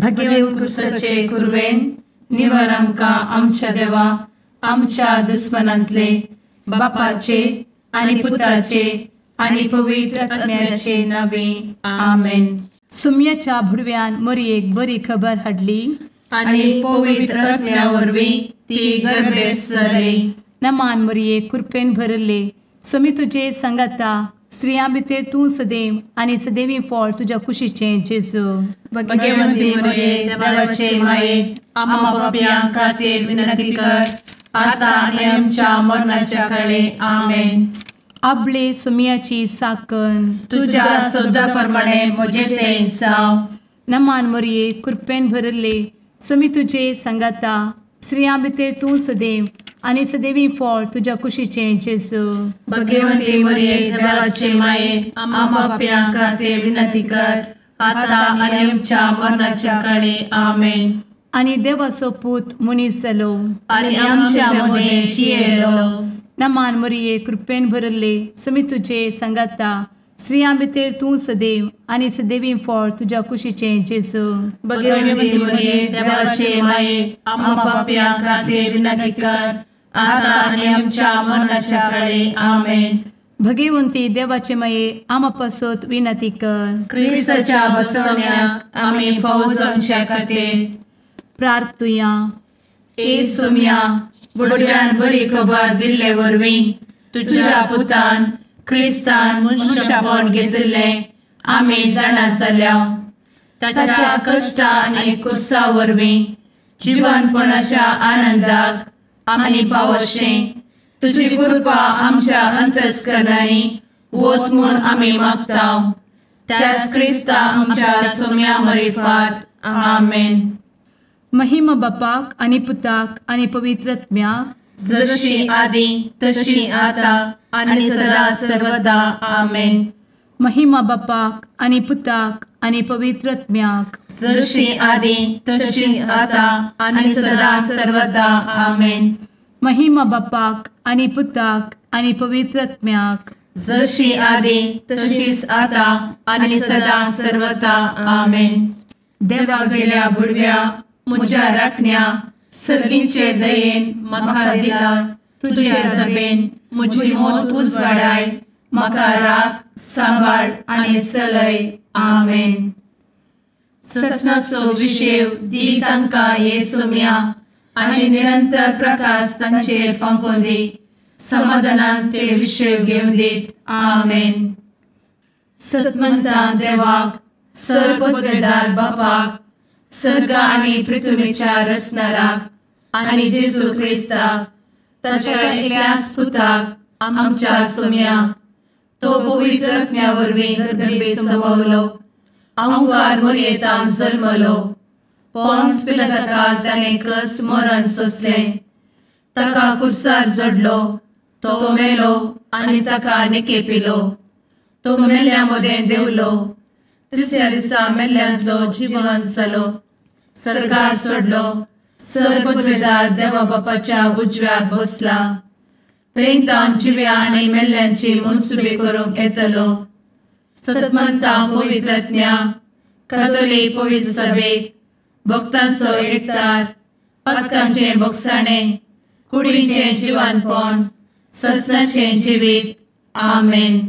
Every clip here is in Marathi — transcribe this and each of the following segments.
भगेवन कुर्साचे कुर्वेन निवार आमकां आमच्या देवा आमच्या दुस्मनांतले बापाचे आनी पुताचे आनी पवित्र आत्म्याचे नावे आमेन. सुम्याच्या भुडव्यान मरयेक बरी खबर हाडली आनी पवित्र आत्म्या वरवीं ती गर्भेस जाली. नमान मरयेक कृपेन भरले सुमी तुजे संगता स्त्रियां भितर तूं सदैव आनी सदैवी फळ तुज्या कुशीचें जेजू. भगवंती मरिये देवाचे माये आम्हा पाप्यां खातीर विनंती कर आता आनी आमच्या मरणाच्या काळी आमेन. आपले सुमयाची साकन तुझ्या सोदा प्रमाणे म्हजे तें जाव. नमान मरये कृपेन भरले सुमी तुजे संगता स्त्रियां भितर तूं सदैव आनी सदैवी फळ तुज्या कुशीचें जेजू. भगवंती मरिये देवाचे माये आम्हा पाप्यां खातीर विनंती कर आता आनी आमच्या मरणाच्या काळी आमेन. आनी देवाचो पूत मनीस जालो आनी आमच्या मदीं जियेलो. नमान मरये कृपेन भरले सुमी तुजे संगता स्त्रियां भितर तूं सदैव आनी सदैवी फळ तुज्या कुशीचें जेजू. भगवंती मरिये देवाचे माये आम्हा पाप्यां खातीर विनंती कर आता आनी आमच्या मरणाच्या काळी आमेन. भगवंती देवाचे माये आमा पासत विनंती कर. क्रिस्ताच्या बसवण्याक आमी फावो जावच्या खातीर प्रार्थुया. ए सुम्या बुडव्यान बरी खबर दिल्ले वरवीं तुज्या पुतान क्रिस्तान मनशापण घेतिल्लें आमी जाणा जाल्या. ताच्या कश्टा आनी कुर्सा वरवीं जिवनपणाच्या आनंदाक आमी पावशें तुजी कृपा आमच्या अंतस्करणांनी वत म्हूण आमी मागतांव. त्याच क्रिस्ता आमच्या सुम्या मरिफात आमेन. महिमा बापाक आनी पुताक आनी पवित्र आत्म्याक जशी आदी तशी आता आनी सदा सर्वदा आमेन. महिमा बापाक आनी पुताक आनी पवित्र आत्म्याक जशी आदी तशीच आता आनी सदा सर्वदा आमेन. महिमा बापाक आनी पुताक आनी पवित्र आत्म्याक जशी आदी तशीच आता आनी सदा सर्वदा आमेन. देवा गेल्या बुडव्या म्हज्या राखण्या सर्गींचे दयेन म्हाका दिला तुजे दबेन म्हजी मोत उजवाडाय म्हाका राख सांबाळ आनी चलय आमेन. ससनाचो विशेव दी तांकां हे सुम्या आनी निरंतर प्रकाश तांचेर फांकून दी. समाधानान ते विशेव घेवन दीत आमेन. सतमंता देवाक सर्वपदवेदार बापाक सर्ग आनी पृथ्वीच्या रचणाराक आनी जेजू क्रिस्ताक ताच्या एकल्याच पुताक आमच्या सुम्याक तो पवित्र आत्म्या वरवीं गर्भे संभवलो. अंगार मरयेंत जल्मलो. पोन्स पिलाताकाल ताणें कस मरण सोंसलें. ताका कुर्सार जडलो. तो मेलो आनी ताका निकेपिलो. तो मेल्ल्या मदें देंवलो. तिसऱ्या दिसा मेल्ल्यांतलो जिवंत जालो. सर्गार चडलो. सर्वपदवेदार देवा बापाच्या उजव्याक बसला. थंय जिव्या आनी मेल्ल्यांची मनसुबी करूंक येतलो. सतमंता पवित्र आत्म्या कातोलीक पवित्र सभेक भक्तांचो एकठार पातकांचें भोगसाणें कुडीचें जिवनपण ससनाचें जिवीत आमेन.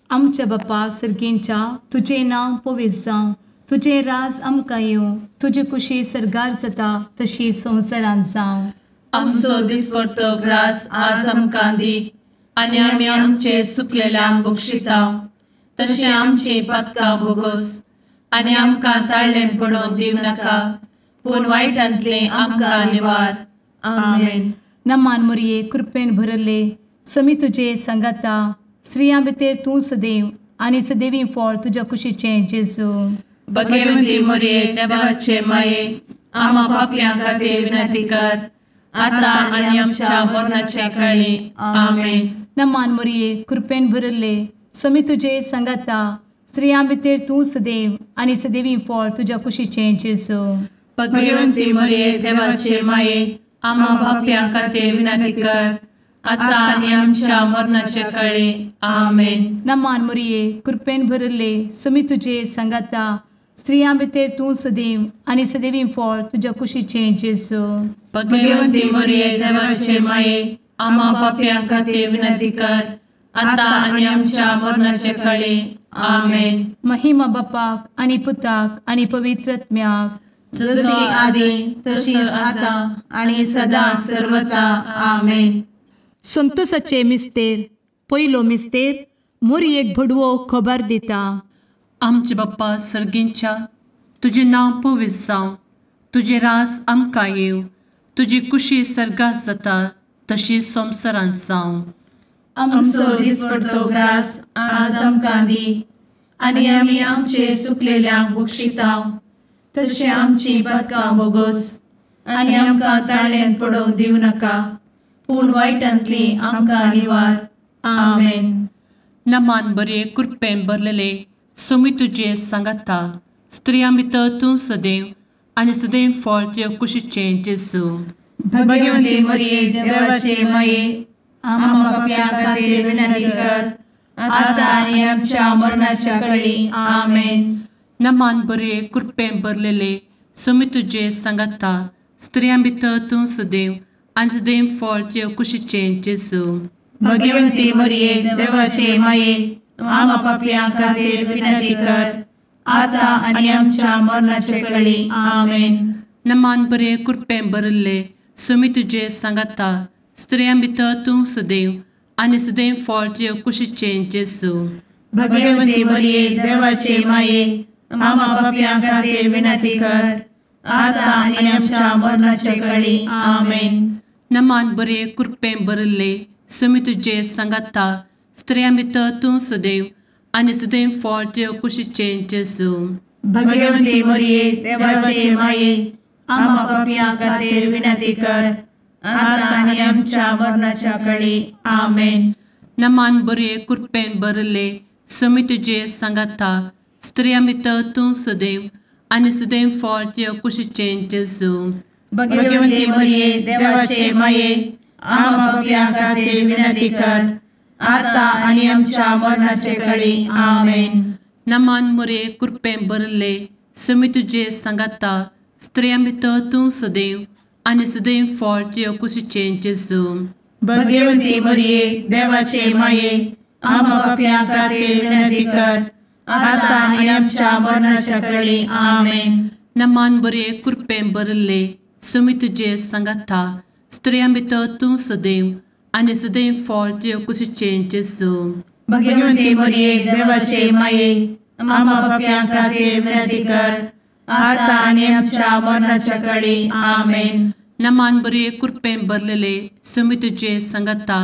आमच्या बापा सर्गींच्या तुजें नांव पवित्र जावं. तुजें राज आमकां येवं. तुजी कुशी सर्गार जाता तशी संवसारांत जावं. आमचो दिसपडटो ग्रास आज आमकां दी आनी आमी आमचे चुकलेल्यांक बक्षितांव. तशें आमची पातकां भोगोस आनी आमकां ताळ्ळें पडोवन दिव नाका पूण वायटांतलें आमकां निवार आमेन. नमान मरये कृपेन भरले समी तुजे संगता स्त्रियां भितर तूं सदैव आनी सदैवी फळ तुज्या कुशीचें जेजू. भगवंती मरिये देवाचे माये आम्हा पाप्यां खातीर विनंती कर आता आनी आमच्या मरणाच्या काळी आमेन. नमान मरये कृपेन भरले समी तुजे संगता स्त्रियां भितर तूं सदैव आनी सदैवी फळ तुज्या कुशीचें जेजू. भगवंती मरिये देवाचे माये आम्हा पाप्यां खातीर विनंती कर आता आनी आमच्या मरणाच्या काळी आमेन. नमान मरये कृपेन भरले समी तुजे संगता स्त्रियां भितर तूं सदैव आनी सदैवी फळ तुज्या कुशीचें जेजू. भगवंती मरिये देवाचे माये, आम्हा पाप्यां खातीर विनंती कर, आता आनी आमच्या मरणाचे काळी. आमेन. महिमा बापाक आनी पुताक आनी पवित्र आत्म्याक, जशी आदी तशीच आता आणि सदा सर्वदा. आमेन. संतोसाचे मिस्तेर. पयलो मिस्तेर. मोरयेक भडवो खबर दिता. आमचे बाप्पा सर्गींच्या, तुझे नाव पवित्र जावं, तुझे राज आमकां येव, तुजी कुशी सर्गात जाता तशी संवसारांत जावं. आमचो दिसपडटो ग्रास आज आमकां दी, आनी आमी आमचे सुकलेल्यांक बक्षिताव, तशें आमची पातकां बोगोस आनी आमकां ताळ्यान पडोवंक दिवं नाका, पूण वायटांतली आमकां निवार. आमेन. नमान बरे कृपेन भरलेले सोमी तुजे सांगाता, स्त्रियां भितर तूं सदैव आनी सदैव फळ तुज्या कुशीचें जेजू. भगवंती मरिये देवाचे माये, आम्हा पाप्यां खातीर विनंती कर, आता आनी आमच्या मरणाच्या काळी. आमेन. नमान बरे कृपेन भरलेले सोमी तुजे सांगाता, स्त्रियां भितर तूं सदैव आनी सदैव फळ तुज्या कुशीचें जेजू. भगवंती मरिये देवाचे माये, आम्हा पाप्यां खातीर विनंती कर, आता आनी आमच्या मरणाचे काळी. आमेन. नमान बरे कृपेन भरले सोमी तुजे सांगाता, स्त्रियां भितर तूं सदैव आनी सदैव फळ तुज्या कुशीचें जेजू. भगवंती मरिये देवाचे माये, आम्हा पाप्यां खातीर विनंती कर, आता आनी आमच्या मरणाचे काळी. आमेन. नमान बरे कृपेन भरले सोमी तुजे सांगाता, स्त्रियां भितर तूं सदैव आनी सदैव फळ तुज्या कुशीचें जेजू. भगवंती मरिये देवाचे माये, आम्हा पाप्यां खातीर विनंती कर, आता आनी आमच्या मरणाच्या काळी. आमेन. नमान बरे कृपेन भरले सोमी तुजे सांगाता, स्त्रियां भितर तूं सदैव आनी सदैव फळ तुज्या कुशीचें जेजू. भगवंती मरिये देवाचे माये, आम्हा पाप्यां खातीर विनंती कर, आता आनी आमच्या मरणाचे काळी. आमेन. नमान बरे कृपेन भरले सोमी तुजे सांगाता, स्त्रियां भितर तूं सदैव आनी सदैव फळ तुज्या कुशीचें जेजू. भगवंती मरिये देवाचे माये, आम्हा पाप्यां खातीर विनंती कर, आता आनी आमच्या मरणाच्या काळी. आमेन. नमान बरे कृपेन भरले सोमी तुजे सांगाता, स्त्रियां भितर तूं सदैव आनी सदैव फळ तुज्या कुशीचें जेजू. भगवंती मरिये देवाचे माये, आम्हा पाप्यां खातीर विनंती कर, आता आनी आमच्या मरणाच्या काळी. आमेन. नमान बरे कृपेन भरलेले सोमी तुजे सांगाता,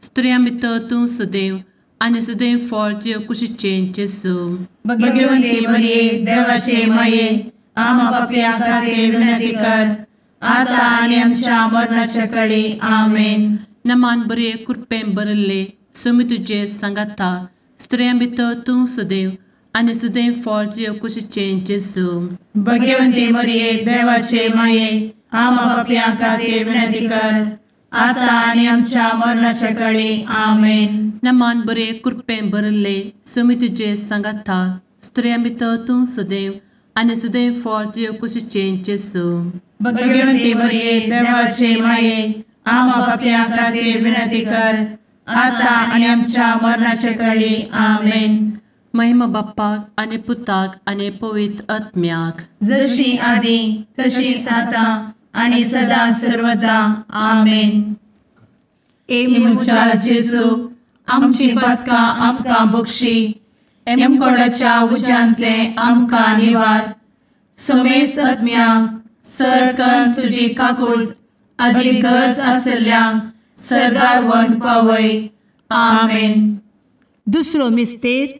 स्त्रियां भितर तूं सदैव आनी सदैव फळ तुज्या कुशीचें जेजू. भगवंती मरिये देवाचे माये, आम्हा पाप्यां खातीर विनंती कर, आता आनी आमच्या मरणाच्या काळी. आमेन. नमान बरे कृपेन भरले सोमी तुजे सांगाता, स्त्रियां भितर तूं सदैव आनी सदैव फळ तुज्या कुशीचें जेजू. भगवंती मरिये देवाचे माये, आम्हा पाप्यां खातीर विनंती कर, आता आनी आमच्या मरणाच्या काळी. आमेन. नमान बरे कृपेन भरले सोमी तुजे सांगाता, स्त्रियां भितर तूं सदैव आनी सदैव फळ तुज्या कुशीचें जेजू. भगवंती मरिये देवाचे माये, आम्हा पाप्यां खातीर विनंती कर, आता आनी आमच्या मरणाच्या काळी. आमेन. महिमा बाप्पाक आनी पुताक आनी पवित्र आत्म्याक, जशी आदी तशीच आता आनी सदा सर्वदा. आमेन. मुचा जेजू, आमची पातकां आमकां बक्षी, एमकोडाच्या उज्यांतले आमकां निवार. समेस्त आत्म्यांक सरकन तुजी काकूट, आदी गरज आसल्ल्यांक सर्गार व्हरून पावय. आमेन. दुसरो मिस्तेर.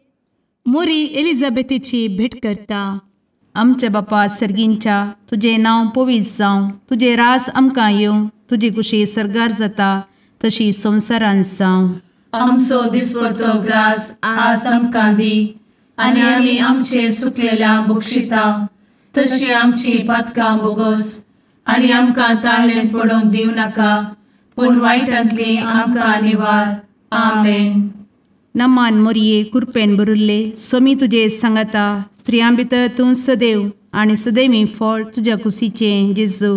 मोरी एलिझाबेथीची भेट करता. आमचे बापा सर्गींच्या, तुझे नाव पवित्र जावं, तुझे रास आमकां येवं, तुजी कुशी सर्गार जाता तशी संवसारांत जावं. आमचो दिसपडटो ग्रास आज आमकां दी, आनी आमी आमचे सुकलेल्यांक बक्षिताव, तशी आमची पातकां बोगोस आनी आमकां ताळ्यान पडोवंक दिवं नाका, पूण वायटांतली आमकां निवार. आमेन. नमान मोरये कृपेन भरुल्ले सोमी तुजे सांगाता, स्त्रियां भितर तूं सदैव आणि सदैवी फळ तुझ्या कुशीचें जेजू.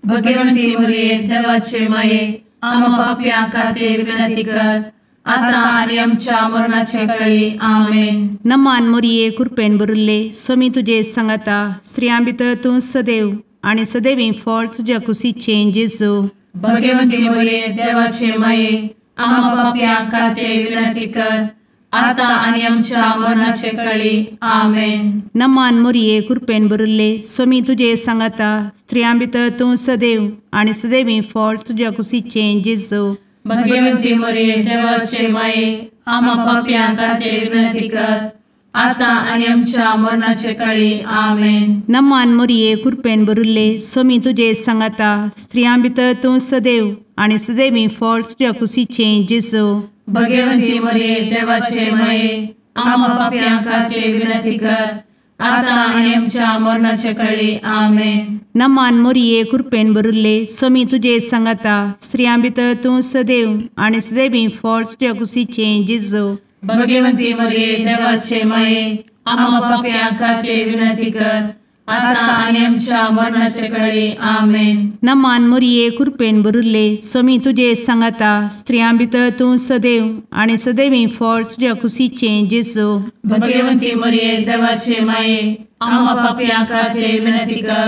भगवंती मरिये देवाचे माये आम्हा पाप्यां खातीर विनंती कर आता आणि आमच्या मरणाचे काळी आमेन. नमान मोरये कृपेन भरिल्ले स्वामी तुजे सांगाता स्त्रियां भितर तूं सदैव आणि सदैवी फळ तुझ्या कुशीचें जेजू. भगवंती मरिये देवाचे माये आम्हा पाप्यां खातीर विनंती कर आता आणि आमच्या मरणाचे काळी आमेन. नमान मोरये कृपेन भरिल्ले स्वामी तुजे सांगाता स्त्रियां भितर तूं सदैव आणि सदैवी फळ तुझ्या कुशीचें जेजू. भगवंती मरिये देवाचे माये आम्हा पाप्यां खातीर विनंती कर आता आणि आमच्या मरणाचे काळी आमेन. नमान मोरये कृपेन भरिल्ले स्वामी तुजे सांगाता स्त्रियां भितर तूं सदैव आणि सदैवी फळ तुझ्या कुशीचें जेजू. भगवंती मरिये देवाचे माये आम्हा पाप्यां खातीर विनंती कर आता आणि आमच्या मरणाचे काळी आमेन. नमान मोरये कृपेन भरिल्ले स्वामी तुजे सांगाता स्त्रियां भितर तूं सदैव आणि सदैवी फळ तुझ्या कुशीचें जेजू. भगवंती मरिये देवाचे माये आम्हा पाप्यां खातीर विनंती कर आता आणि आमच्या मरणाचे काळी आमेन. नमान मोरये कृपेन भरिल्ले स्वामी तुजे सांगाता स्त्रियां भितर तूं सदैव आणि सदैवी फळ तुझ्या कुशीचें जेजू. भगवंती मरिये देवाचे माये आम्हा पाप्यां खातीर विनंती कर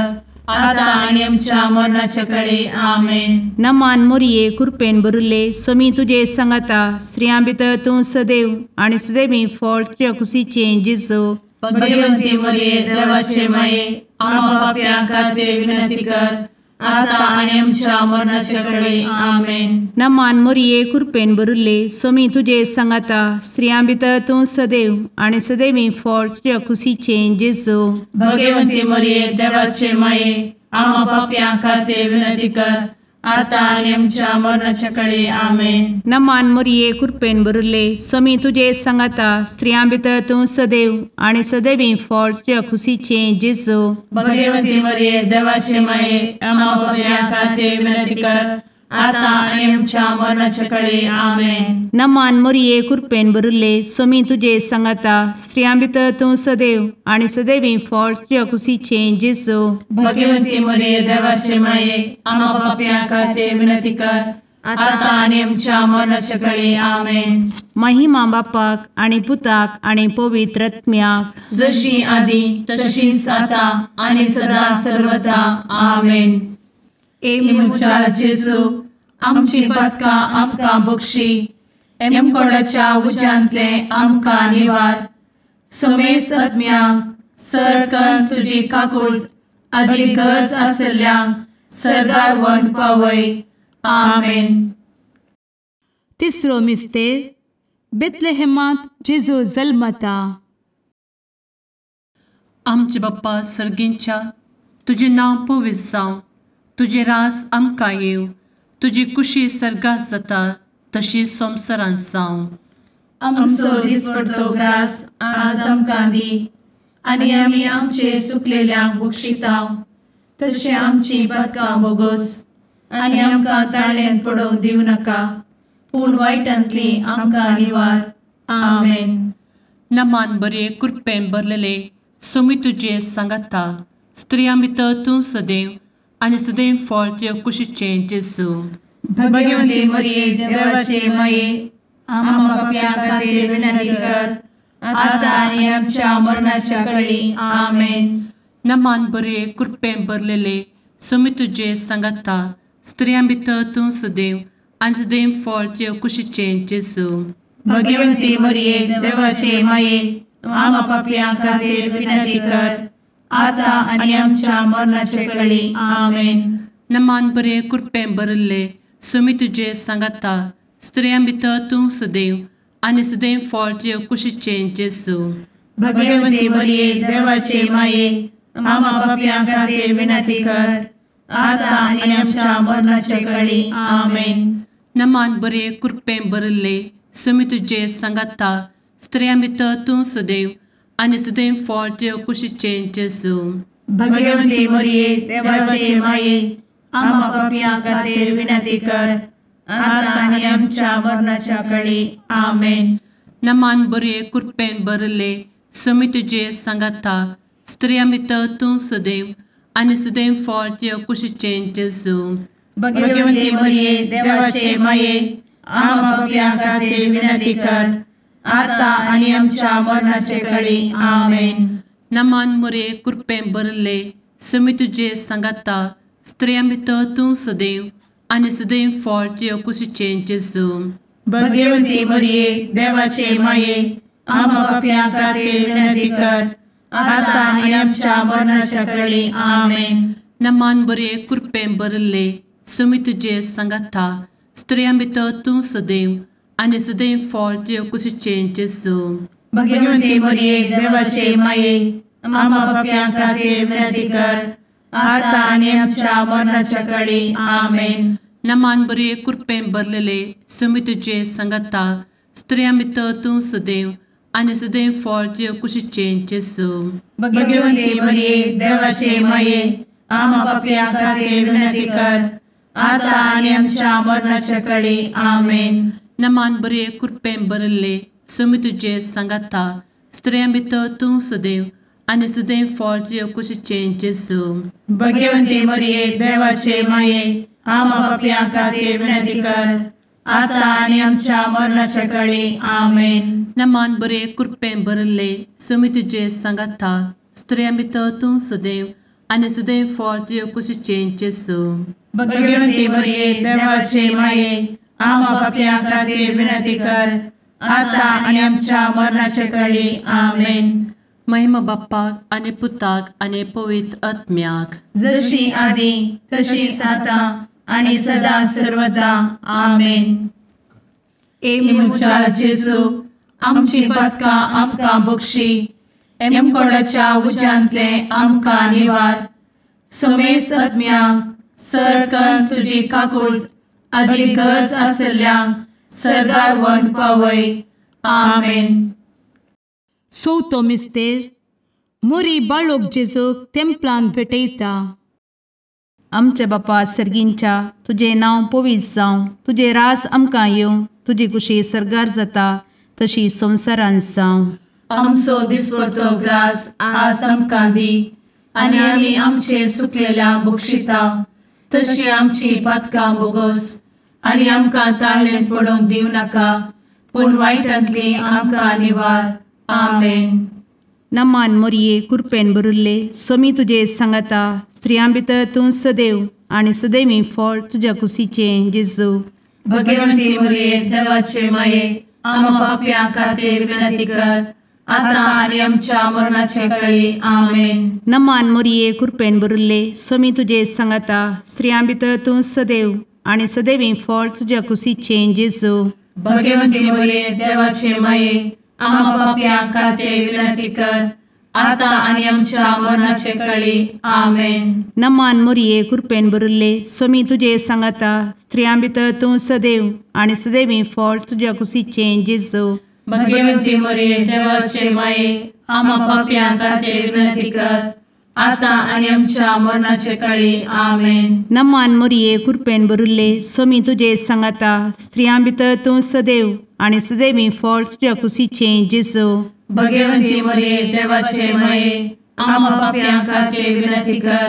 आता आणि आमच्या मरणाचे काळी आमेन. नमान मोरये कृपेन भरिल्ले स्वामी तुजे सांगाता स्त्रियां भितर तूं सदैव आणि सदैवी फळ तुझ्या कुशीचें जेजू. भगवंती मरिये देवाचे माये आम्हा पाप्यां खातीर विनंती कर आता आणि आमच्या मरणाचे काळी आमेन. नमान मोरये कृपेन भरिल्ले स्वामी तुजे सांगाता स्त्रियां भितर तूं सदैव आणि सदैवी फळ तुझ्या कुशीचें जेजू. भगवंती मरिये देवाचे माये आम्हा पाप्यां खातीर विनंती कर आता आणि आमच्या मरणाचे काळी आमेन. नमान मोरये कृपेन भरिल्ले स्वामी तुजे सांगाता स्त्रियां भितर तूं सदैव आणि सदैवी फळ तुझ्या कुशीचें जेजू. भगवंती मरिये देवाचे माये आम्हा पाप्यां खातीर विनंती कर आता आणि आमच्या मरणाचे काळी आमेन. नमान मोरये कृपेन भरिल्ले स्वामी तुजे सांगाता स्त्रियां भितर तूं सदैव आणि सदैवी फळ तुझ्या कुशीचें जेजू. भगवंती मरिये देवाचे माये आम्हा पाप्यां खातीर विनंती कर आता आणि आमच्या मरणाचे काळी आमेन. महिमा बापाक आणि पुताक आणि पवित्र आत्म्याक जशी आधी तशीच आता आणि सदा सर्वदा आमेन. एमच्या जेजू आमची पदकां आमकां बक्षी एमकोडाच्या उज्यांतले आमकां निवार. समेस्त आत्म्यांक सरकन तुजी काकूट अधिक गरज आसल्ल्यांक सरगार व्हरून पावय. आमेन. तिसरो मिस्तेर बेतलेहेमांत जेजू जल्मता. आमचे बाप्पा सर्गींच्या तुजें नांव पवित्र जावं तुजें रास आमकां येव तुजी कुशी सर्गास जाता तशीच संवसारांत जावं. आमचो दिसपडटो ग्रास आज आमकां दी आनी आमी आमचे चुकलेल्यांक बक्षितांव तशें आमची पदकां बोगोस आनी आमकां ताळ्यान पडोवंक दिवं नाका पूण वायटांतली आमकां निवार. आमेन. नमान बरे कृपेन भरलेले सोमी तुजे सांगाता स्त्रियां भितर तूं सदैव आनी सदैव फळ तुज्या कुशीचें जेजू. भगवंती मरिये देवाचे माये आम्हा पाप्यां खातीर विनंती कर आता आनी आमच्या मरणाच्या काळी आमेन. नमान बरे कृपेन भरलेले सोमी तुजे सांगाता स्त्रियां भितर तूं सदैव आनी सदैव फळ तुज्या कुशीचें जेजू. भगवंती मरिये देवाचे माये आम्हा पाप्यां खातीर विनंती कर आता आनी आमच्या मरणाचे काळी आमेन. नमान बरे कृपेन भरले सोमी तुजे सांगाता स्त्रियां भितर तूं सदैव आनी सदैव फळ तुज्या कुशीचें जेजू. भगवंती मरिये देवाचे माये आम्हा पाप्यां खातीर विनंती कर आता आनी आमच्या मरणाचे काळी आमेन. नमान बरे कृपेन भरले सोमी तुजे सांगाता स्त्रियां भितर तूं सदैव आनी सदैव फळ तुज्या कुशीचें जेजू. भगवंती मरिये देवाचे माये आम्हा पाप्यां खातीर विनंती कर आता आनी आमच्या मरणाच्या काळी आमेन. नमान बरे कृपेन भरले सुमी तुझे सांगाता स्त्रियां भितर तूं सदैव आनी सदैव फळ तुझ्या कुशीचें जेजू. भगवंती मरिये देवाचे माये आम्हा पापियां खातीर विनंती कर आता आनी आमच्या मरणाचे काळी आमेन. नमान मोरे कृपें भरले सुमी तुझे सांगाता स्त्रियां भितर तूं सदैव आनी सदैव फळ तुझ्या कुशीचें जेजू. भगवंती मरिये देवाचे माये आम्हा पापियां खातीर विनंती कर आता आनी आमच्या मरणाच्या काळी आमेन. नमान बरे कृपें भरले सुमी तुझे सांगाता स्त्रियां भितर तूं सदैव आनी सदैव फळ तुझ्या कुशीचें जेजू. भगवंती मरिये देवाचे माये आम्हा पापियां खातीर विनंती कर आता आनी आमच्या मरणाच्या काळी आमेन. नमान बरे कृपें भरलेले सुमी तुझे सांगाता स्त्रियां भितर तूं सदैव आनी सदैव फळ तुझ्या कुशीचें जेजू. भगवंती मरिये देवाचे माये आम्हा पापियां खातीर विनंती कर आता आनी आमच्या मरणाच्या काळी आमेन. नमान बरे कृपें भरले सुमी तुझे सांगाता स्त्रियां भितर तूं सदैव आनी सदैव फळ तुझ्या कुशीचें जेजू. भगवंती मरिये देवाचे माये आम्हा पापियां खातीर विनंती कर आता आनी आमच्या मरणाच्या काळी आमेन. नमान बरे कृपें भरले सुमी तुझे सांगाता स्त्रियां भितर तूं सदैव आनी सदैव फळ तुझ्या कुशीचें जेजू. भगवंती मरिये देवाचे माये आम्हा पापियां खातीर विनंती कर आता आनी आमच्या मरणाच्या काळी आमेन. महिमा बाप्पाक आनी पुताक आनी पवित्र आत्म्याक जशी आदी तशीच आता आनी सदा सर्वदा आमेन. मुचा जेजू आमची पदकां आमकां बक्षी एमकोडाच्या उज्यांतले आमकां निवार. सुमेस्त आत्म्यांक सरकन तुजी काकूट अधिक गरज आसल्यांक सरगार व्हरून पावय. आमेन. चवथो मिस्तेर मोरी बाळोक जेजूक तेंपलांत भेटयता. आमचे बापा सर्गींच्या तुझे नांव पवित्र जावं, तुझे रास आमकां येवं, तुजी कुशी सरगार जाता तशी संवसारांत जावं. आमचो दिसपडटो ग्रास आज आमकां दी आनी आमी आमचे सुकलेल्यांक बक्षिता तशी आमची पातकां बोगोस आनी आमकां ताळ्ळेंत पडोवंक दिवं नाका पूण वायटांतली आमकां निवार. आमेन. नमान मोरये कृपेन भरिल्ले सोमी तुजे सांगाता स्त्रियां भितर तूं सदैव आनी सदैवी फळ तुज्या कुशीचें जेजू. भगवंती मरिये देवाचे माये आम्हा पाप्यां खातीर विनंती कर आता आनी आमच्या मरणाचे काळी. आमेन. नमान मोरये कृपेन भरिल्ले सोमी तुजे सांगाता स्त्रियां भितर तूं सदैव आनी सदैवी फळ तुज्या कुशीचें जेजू. भगवंती मरिये देवाचे माये आम्हा पाप्यां खातीर विनंती कर आता आनी आमच्या मरणाचे काळी. आमेन. नमान मोरये कृपेन भरिल्ले सोमी तुजे सांगाता स्त्रियां भितर तूं सदैव आनी सदैवी फळ तुज्या कुशीचें जेजू. भगवंती मरिये देवाचे माये आम्हा पाप्यां खातीर विनंती कर आता आनी आमच्या मरणाचे काळी. आमेन. नमान मोरये कृपेन भरिल्ले सोमी तुजे सांगाता स्त्रियां भितर तूं सदैव आनी सदैवी फळ तुज्या कुशीचें जेजू. भगवंती मरिये देवाचे माये आम्हा पाप्यां खातीर विनंती कर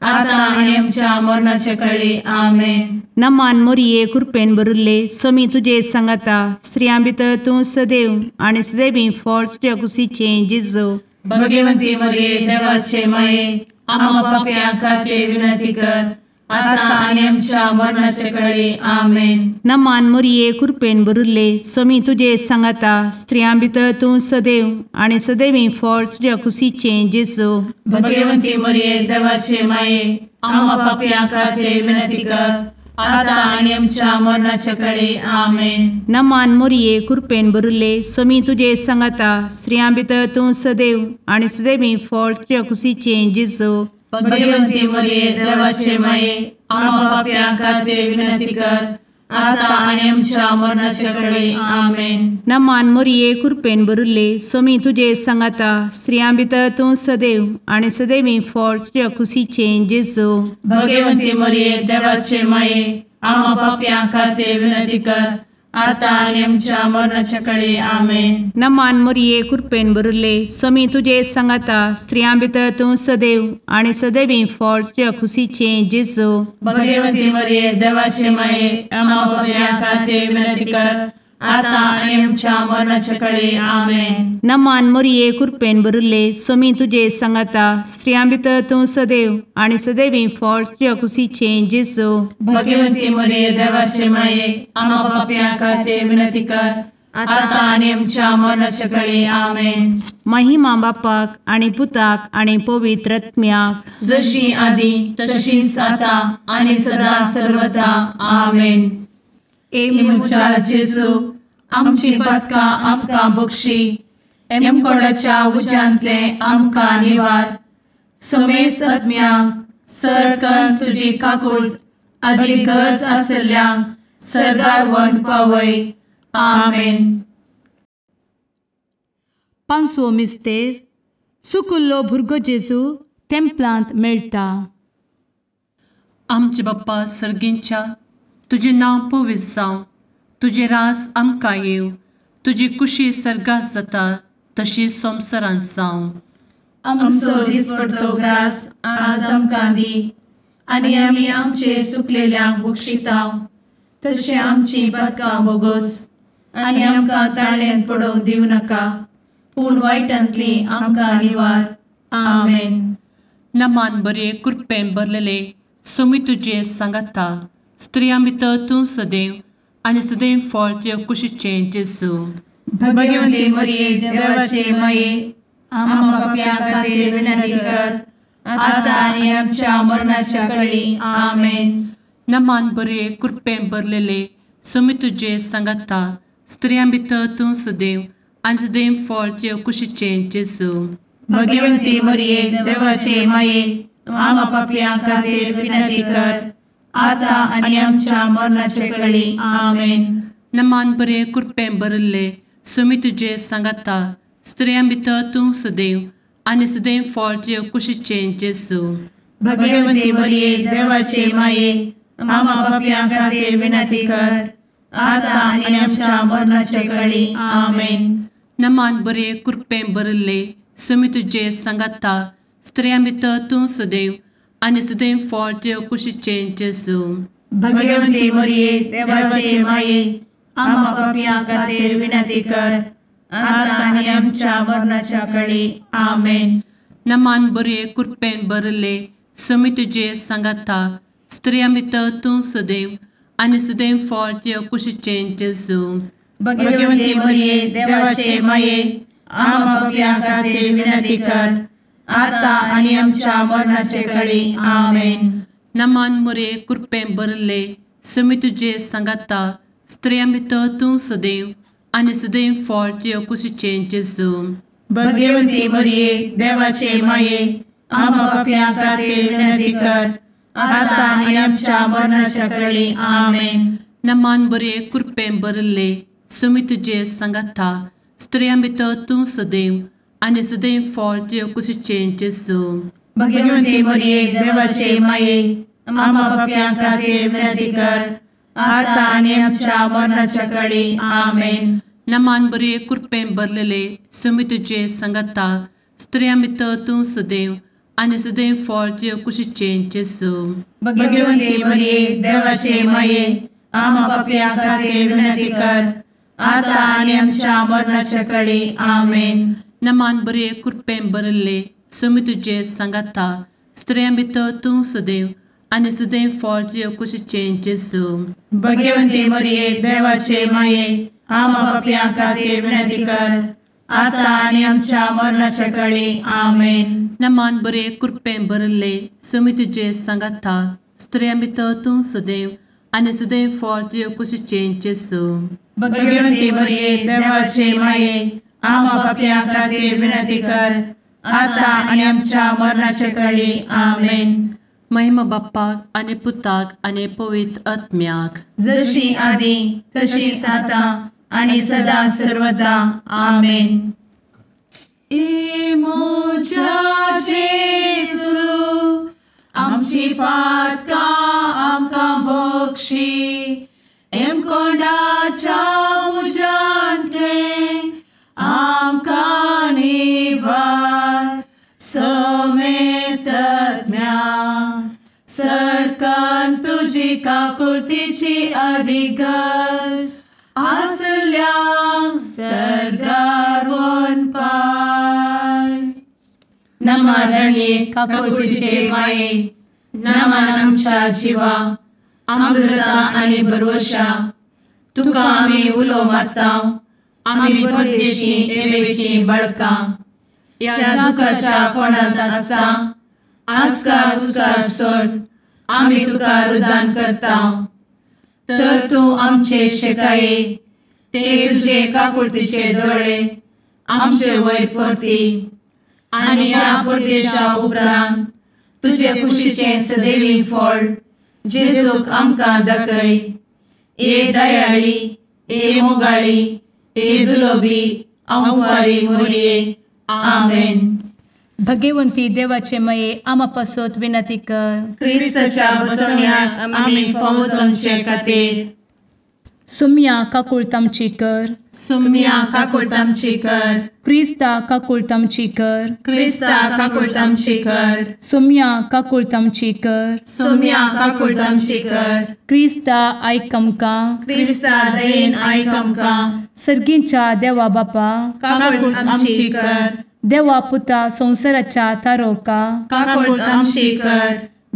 आता आनी आमच्या मरणाचे काळी. आमेन. नमान मोरये कृपेन भरिल्ले सोमी तुजे सांगाता स्त्रियां भितर तूं सदैव आनी सदैवी फळ तुज्या कुशीचें जेजू. भगवंती मरिये देवाचे माये आम्हा पाप्यां खातीर विनंती कर आता आनी आमच्या मरणाचे काळी. आमेन. नमान मोरये कृपेन भरिल्ले सोमी तुजे सांगाता स्त्रियां भितर तूं सदैव आनी सदैवी फळ तुज्या कुशीचें जेजू. भगवंती मरिये देवाचे माये आम्हा पाप्यां खातीर विनंती कर आता आनी आमच्या मरणाचे काळी. आमेन. नमान मोरये कृपेन भरिल्ले सोमी तुजे सांगाता स्त्रियां भितर तूं सदैव आनी सदैवी फळ तुज्या कुशीचें जेजू. भगवंती मरिये देवाचे माये आम्हा पाप्यां खातीर विनंती कर आता आनी आमच्या मरणाचे काळी. आमेन. नमान मोरये कृपेन भरिल्ले सोमी तुजे सांगाता स्त्रियां भितर तूं सदैव आनी सदैवी फळ तुज्या कुशीचें जेजू. भगवंती मरिये देवाचे माये आम्हा पाप्यां खातीर विनंती कर आता आणि आमच्या मरणाच्या काळी आमेन. नमान मोरये कृपेन बरुले स्वामी तुझे सांगाता स्त्रियां भितर तूं सदैव आणि सदैवी फळ तुझ्या खुशीचे जेजू. भगवती मरिये देवाचे माये आम्हा पापियां खातीर विनंती कर, आता आणि आमच्या मरणाच्या काळी आमेन. नमान मोरये कृपेन बरुले स्वामी तुझे सांगाता स्त्रियां भितर तूं सदैव आणि सदैवी फळ तुझ्या खुशीचे जेजू. भगवती मरिये देवाचे माये आम्हा पापियां खातीर विनंती कर, आता आणि आमच्या मरणाच्या काळी आमेन. महिमा बापाक आणि पुताक आणि पवित्र आत्म्याक जशी आधी तशीच आता आणि सदा सर्वदा आमेन. एमुच्या जेजू आमची पदकां आमकां बक्षी, एमकोडाच्या उज्यांतले आमकां निवार. समेस्त आत्म्यांक सरकन तुजी काकूट अधिक गरज आसल्ल्यांक सर्गार व्हरून पावय. आमेन. पांचवो मिस्तेर सुकुल्लो भुरगो जेजू तेंपलांत मेळटा. आमचे बाप्पा सर्गींच्या तुझे नांव पवित्र जावं, तुझे रास आमकां येव, तुजी कुशी सर्गास जाता तशी संवसारांत जावं. आमचो दिसपडटो ग्रास आज आमकां दी, आनी आमी आमचे सुकलेल्यांक बक्षितांव. तशें आमची पदकां बोगोस आनी आमकां ताळ्यान पडोवंक दिवं नाका, पूण वायटांतली आमकां निवार. आमेन. नमान बरे कृपेन भरलेले स्वामी तुझे सांगाता स्त्रियां भितर तूं सदैव आणि सदैव फळ तुझ्या कुशीचे जेजू. भगवती मरिये देवाचे माये आम्हा पापियां खातीर विनंती कर, आता आनी आमच्या मरणाच्या काळी आमेन. नमान बरे कृपेन भरलेले स्वामी तुझे सांगाता स्त्रियां भितर तूं सदैव आणि सदैव फळ तुझ्या कुशीचे जेजू. भगवती मरिये देवाचे माये आम्हा पापियां खातीर विनंती कर, आता आनी आमच्या मरणाच्या काळी आमेन. नमान बरे कृपेन भरले स्वामी तुझे सांगाता स्त्रियां भितर तूं सदैव आणि सदैव फळ तुझ्या कुशीचे जेजू. भगवती मरिये देवाचे माये आम्हा पापियां खातीर विनंती कर, आता आनी आमच्या मरणाच्या काळी आमेन. नमान बरे कृपेन भरले स्वामी तुझे सांगाता स्त्रियां भितर तूं सदैव आणि सदैव फळ तुझ्या कुशीचे जेजू. भगवती मरिये देवाचे माये आम्हा पापियां खातीर विनंती कर, आता आनी आमच्या मरणाच्या काळी आमेन. नमान बरे कृपेन भरले स्वामी तुझे सांगाता स्त्रियां भितर तूं सदैव आणि सदैव फळ तुझ्या कुशीचे जेजू. भगवती मरिये देवाचे माये आम्हा पापियां खातीर विनंती कर, आता आनी आमच्या मरणाच्या काळी आमेन. नमान बरे कृपेन भरले स्वामी तुझे सांगाता स्त्रियां भितर तूं सदैव आणि सदैव फळ तुझ्या कुशीचे जेजू. भगवती मरिये देवाचे माये आम्हा पापियां खातीर विनंती कर, आता आनी आमच्या मरणाच्या काळी आमेन. नमान बरे कृपेन भरले स्वामी तुझे सांगाता स्त्रियां भितर तूं सदैव आणि सदैव फळ तुझ्या कुशीचे जेजू. भगवती मरिये देवाचे माये आम्हा पापियां खातीर विनंती कर, आता आनी आमच्या मरणाच्या काळी आमेन. नमान बरे कृपेन भरलेले स्वामी तुझे सांगाता स्त्रियां भितर तूं सदैव आणि सदैव फळ तुझ्या कुशीचे जेजू. भगवती मरिये देवाचे माये आम्हा पापियां खातीर विनंती कर, आता आनी आमच्या मरणाच्या काळी आमेन. नमान बरे कृपेन भरले स्वामी तुझे सांगाता स्त्रियां भितर तूं सदैव आणि सदैव फळ तुझ्या कुशीचे जेजू. भगवती मरिये देवाचे माये आम्हा पापियां खातीर विनंती कर, आता आनी आमच्या मरणाच्या काळी आमेन. नमान बरे कृपेन भरले स्वामी तुझे सांगाता स्त्रियां भितर तूं सदैव आणि सदैव फळ तुझ्या कुशीचे जेजू. भगवती मरिये देवाचे माये आम्हा पापियां खातीर विनंती कर, आता आनी आमच्या मरणाच्या काळी आमेन. महिमा बाप्पाक आणि पुताक आणि पवित्र आत्म्याक जशी आधी तशीच आता आणि सदा सर्वदा आमेन. मोजा जेसू आमची पातकां आमकां बक्षी, एम कोंडाच्या तुजी काकुळतीची अधिगस आसल्यांक सरगार वन पाय. नमारणे काकुळतीचे माये नमान आमच्या जिवा अमृता आनी भरवशा तुका आमी उलो मारता. आमी परदेशी येवेची बळकां या दुखाच्या कोणात आसता. आस्कार उस्कार सोड आमी तुका रुदान करता. तर तूं आमचे शेकाये ते तुजे काकुळतीचे दोळे आमचे वयर परती. आनी या परदेशा उपरांत तुजे कुशीचे सदैवी फळ जेजूक आमकां दाखय. ए दयाळी ए मोगाळी ए दुलोबी अंवारी मोरये. आमेन. भगवंती देवाचे मये आमा पासत विनंती कर. क्रिस्ताच्या बसवण्याक आमी फावो समचे खातीर सुम्या काकुळतामची कर. सुम्या काकुळतामची कर. क्रिस्ता काकुळतामची कर. क्रिस्ता काकुळतामची कर. सुम्या काकुळतामची कर. सुम्या काकुळतामची कर. क्रिस्ता आयक आमकां. क्रिस्ता दयेन आयक आमकां. सर्गींच्या देवा बापा काकुळतामची कर. देवा पुता संसाराच्या तारोका काकुळतामची कर.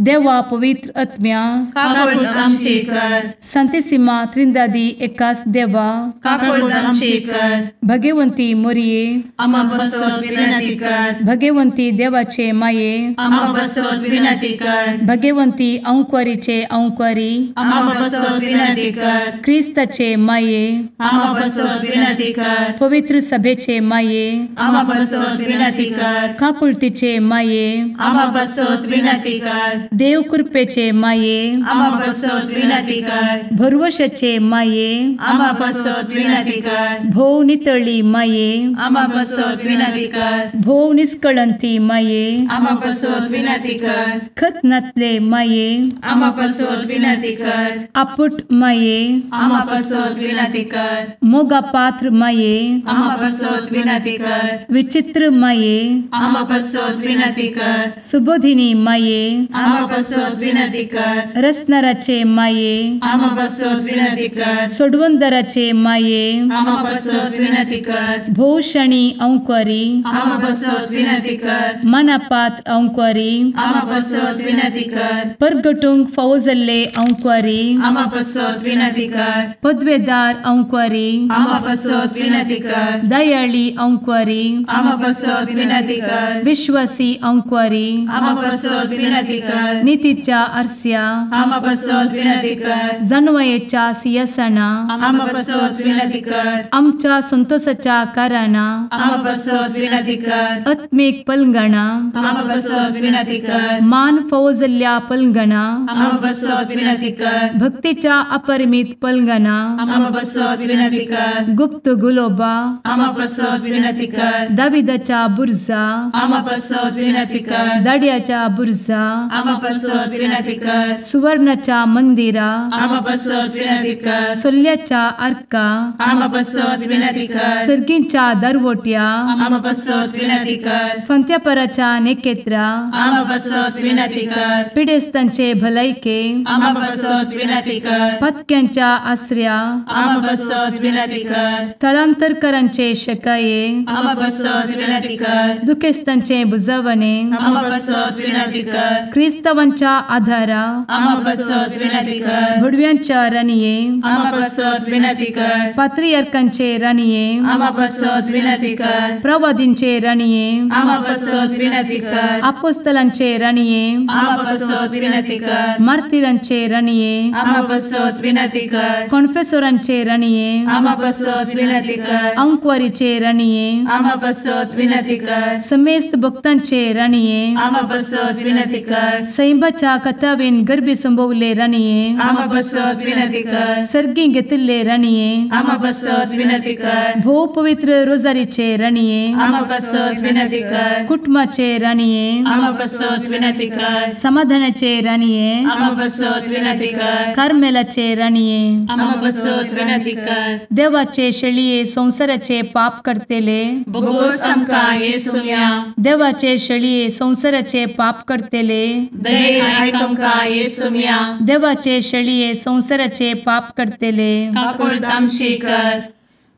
देवा पवित्र आत्म्या काकुळतामची कर. सांतेसिमा त्रिंदादी एकाच देवा काकुळतामची कर. भगवंती मोरये आमा बसवत विनंती कर. भगवंती देवाचे माये आमा बसवत विनंती कर. भगवंती अंक्वारीचे अंक्वारी आमा बसवत विनंती कर. ख्रिस्ताचे माये आमा बसवत विनंती कर. पवित्र सभेचे माये आमा बसवत विनंती कर. काकुळतीचे माये आमा बसवत विनंती कर. देव कृपेचे माये आमा बसवत विनंती कर. भरवशाचे माये आमा बसवत विनंती कर. भोव नितळी माये आमा बसवत विनंती कर. भोव निष्कळंती माये आमा बसवत विनंती कर. खतनातले माये आमा बसवत विनंती कर. आपुट माये आमा बसवत विनंती कर. मोगा पात्र माये आमा बसवत विनंती कर. विचित्र माये आमा बसवत विनंती कर. सुबोधिनी माये आमा बसवत विनंती कर. रसनाराचे माये आमा बसवत विनंती कर. सोडवंदराचे माये आमा बसवत विनंती कर. भोवशणी अंक्वारी आमा बसवत विनंती कर. मनापात्र अंक्वारी आमा बसवत विनंती कर. परगटूंक फावो जाल्ले अंक्वारी आमा बसवत विनंती कर. पदवेदार अंक्वारी आमा बसवत विनंती कर. दयाळी अंक्वारी आमा बसवत विनंती कर. विश्वासी अंक्वारी आमा बसवत विनंती कर. नीतीच्या आरस्या आमा बसवत विनंती कर. जाणवायेच्या सिंहासना आमा बसवत विनंती कर. आमच्या संतोषाच्या कारणा आमा बसवत विनंती कर. आत्मिक पलंगणा आमा बसवत विनंती कर. मान फावो जाल्ल्या पलंगणा आमा बसवत विनंती कर. भक्तीच्या अपरिमित पलंगणा आमा बसवत विनंती कर. गुप्त गुलोबा आमा बसवत विनंती कर. दाविदाच्या बुर्जा आमा बसवत विनंती कर. दाड्याच्या बुर्जा आमा बसवत विनंती कर. सुवर्णाच्या मंदिरा आमा बसवत विनंती कर. सोल्ल्याच्या अर्का आमा बसवत विनंती कर. सर्गींच्या दरवोट्या आमा बसवत विनंती कर. फंत्यापराच्या नेकेत्रा आमा बसवत विनंती कर. पिडेस्तांचे भलायके आमा बसवत विनंती कर. पत्क्यांच्या आसऱ्या आमा बसवत विनंती कर. तळांतरकरांचे शेकाये आमा बसवत विनंती कर. दुखेस्तांचे बुजावणे आमा बसवत विनंती कर. ख्रिस्तावांच्या आधारा आमा बसवत विनंती कर. भडव्यांच्या राणये आमा बसवत विनंती कर. पात्रियार्कांचे राणये आमा बसवत विनंती कर. प्रवादींचे राणये आमा बसवत विनंती कर. आपोस्तलांचे राणये आमा बसवत विनंती कर. मार्तिरांचे राणये आमा बसवत विनंती कर. कॉन्फेसोरांचे राणये आमा बसवत विनंती कर. अंक्वारीचे राणये आमा बसवत विनंती कर. समेस्त भक्तांचे राणये आमा बसवत विनंती कर. सैंबाच्या कथावेन गर्भी संभवले राणये आमा बसवत विनंती कर. सर्गी घेतले राणये आमा बसवत विनंती कर. भोव पवित्र रोजारीचे राणये आमा बसवत विनंती कर. कुटुंबाचे राणये आमा बसवत विनंती कर. समाधानाचे राणये आमा बसवत विनंती कर. कार्मेलाचे राणये आमा बसवत विनंती कर. देवाचे शेळये संसाराचे पाप करतेले बोगोस आमकां येसूया. देवाचे शेळये संसाराचे पाप करतेले दये आयक आमकां येसू मिया देवाचे शेळये संवसाराचे पाप करतेले काकूळ आमची कर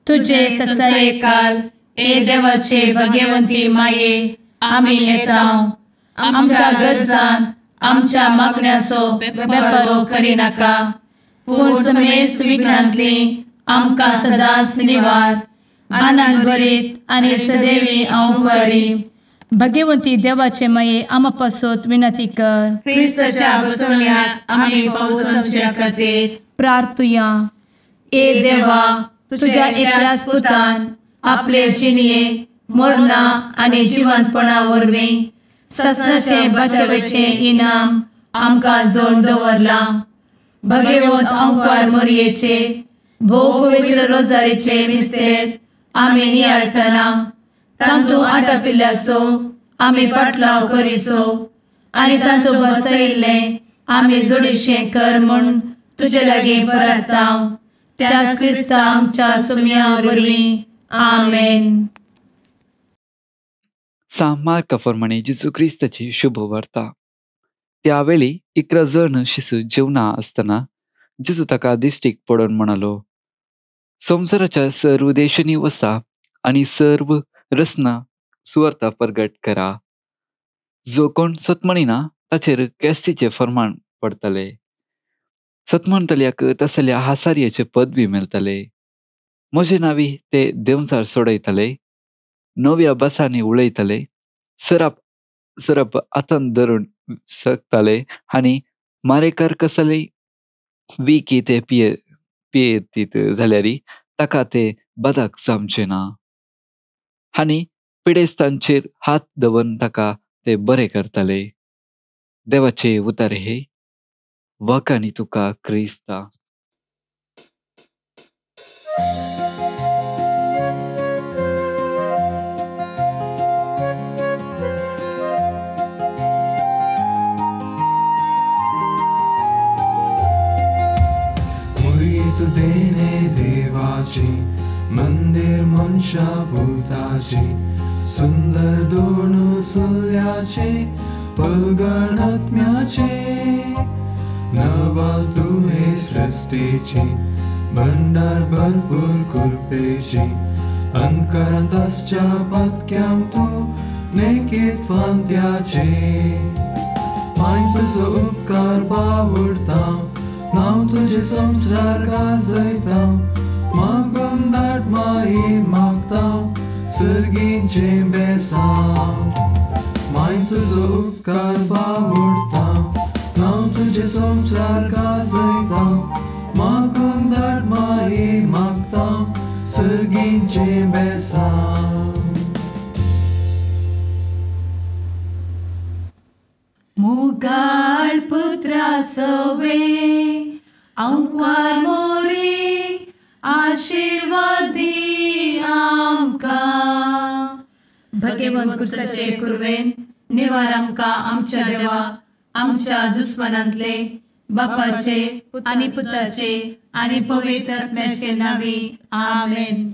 तुझे ससाये काल ए देवाचे भगवंती माये आमी येता आमच्या गरजांत आमच्या मागण्याचो बेपारो करी नाका पूण समेस्त विघ्नांतली आमकां सदांच निवार आनंद बरीत आनी सदैवी आंवकारी भगवंती देवाचे माये आमा पासत विनंती कर क्रिस्ताच्या बसवण्यात आमी पावस आमच्या खातीर प्रार्थुया ए देवा तुझ्या एकल्याच पुतान आपले जिणये मरणा आनी जिवंतपणा वरवीं ससनाचे बचावेचे इनाम आमकां जोड दवरला भगवंत आंवकार मोरयेचे भोव पवित्र रोजारीचे मिस्तेर आमी नियाळटना तांतू आटापिल्ल्याचो आमी पाटलाव करिसो आनी तांतू बसयिल्ले आमी जोडिशें कर म्हूण तुजे लागीं परतांव त्याच क्रिस्ता आमच्या सुम्या वरवीं आमेन. मार्का प्रमाणे जेजू क्रिस्ताची शुभ वार्ता. त्यावेळी 11 जण शिशू जेवणा असताना जेजू ताका दिश्टीक पडोवन म्हणालो, संवसाराच्या सर्व देशांनी वचा आणि सर्व रसना सुवार्ता प्रगट करा. जो कोण सत्मणिना ताचेर कॅस्तीचे फर्माण पडतले. सत्मणतल्याक तसल्या हासार्याचे पदवी मेळतले. म्हजे नावी ते देंवचार सोडयतले, नव्या बसांनी उलयतले, सरप हातान धरून सकतले आनी मारेकार कसले विकी ते पियेतीत जाल्यार ताका ते बदाक जमचे ना. आनी पिडेस्तांचेर हात दवरून ताका ते बरे करतले. देवाचे उतर हे वकानी तुका क्रिस्ता. तू देणे देवाचे मंदिर मनशा भूताचे सुंदर दोन सुल्याचे पलगण आत्म्याचे नवाल तू हे सृष्टीचे भंडार भरपूर कृपेचे अंधकारांत आसच्या पातक्याम तू नेकेत फांत्याचे माय तुजो उपकार बावडता नाव तुझे संसार गाजयता मागून दाट माये मागता सर्गींचे बेसांव माय तुजो उपकार बावडता नाव तुझे संसार गाजयता मागून दाट माये मागता सर्गींचे बेसांव. मुगाळ पुत्रा सवे आंवकार मोरी आशीर्वाद दी आमकां. भगवंत क्रिस्ताचे कुरवेन निवार आमकां आमच्या देवा आमच्या दुस्मनांतले बापाचे आनी पुताचे आनी पवित्र आत्म्याचे नावी आमेन.